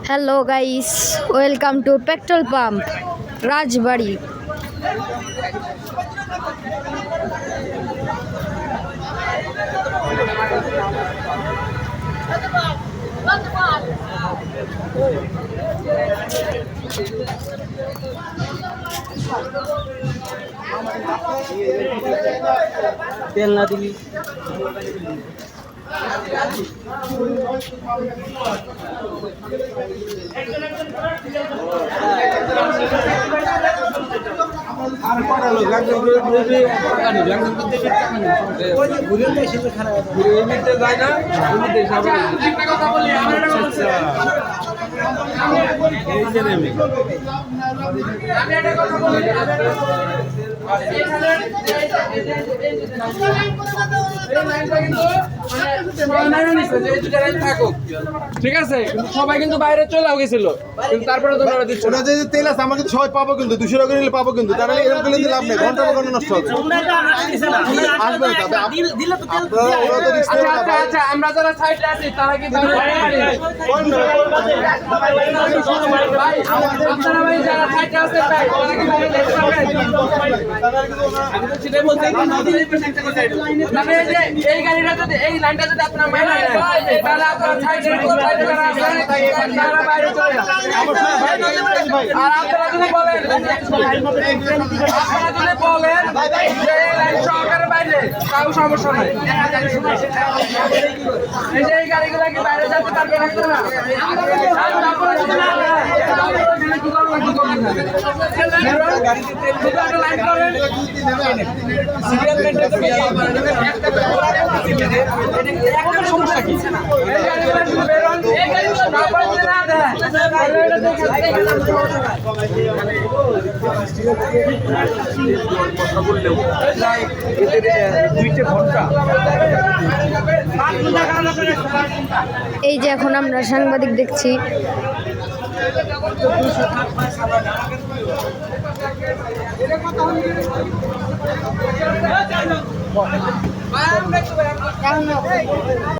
Hello guys, welcome to petrol pump Rajbari. তেল না দিলি আর পড়ালো লাগলে ঘুরে টাকা নেই, লাগলে তো দেবে টাকা নেই। ঘুরে তো এসে খারাপ ঘুরে এমনিতে যায় না, এমনিতে যাবে একটা কথা বলি আমার একটা বলছি এই যে নেমে আমি একটা কথা বলি এখানে ঠিক আছে, কিন্তু সবাই কিন্তু বাইরে চলে গেছিল, কিন্তু তারপরে তোমরা দিচ্ছ ওটা যে তেল আছে আমরা কিন্তু সবাই পাবো, কিন্তু 200 টাকা নিলে পাবো, কিন্তু তাহলে এরকম করলে লাভ নেই, ঘন্টা ঘন্টা নষ্ট হবে। আসবে না, ওরা তো রিস্ক নেবে না। আচ্ছা আচ্ছা, আমরা যারা সাইডে আছি তারা কি আপনারা ভাই যারা সাইডে আছেন ভাই তারা কি বাইরে যেতে পারবেন? আমি তো সেটাই বলছি, তবে এই গাড়িটা যদি এই লাইনটা যদি আপনারা মাইনা নেন তাহলে আপনারা সাইডে যারা আছেন তারা বাইরে চলে যান। আর আপনারা যদি বলেন যে এই লাইন সহকারে বাইরে, তাও সমস্যা নাই। এই যে এই গাড়িগুলো কি বাইরে যেতে পারবে না? আর তারপরে যদি না দেয়, তাহলে ওখানে কি করবো, কি করবো না? একটা লাইন করেন, সিরিয়াল মেনটেন করে একটা সমস্যা কি? এই গাড়িগুলো শুধু বেরোন, এই গাড়িগুলো তারপরে যদি না দেয়, তাহলে এটা দেখে কথা বললেও দুইটা ঘন্টা এই যে এখন আমরা সাংবাদিক দেখছি।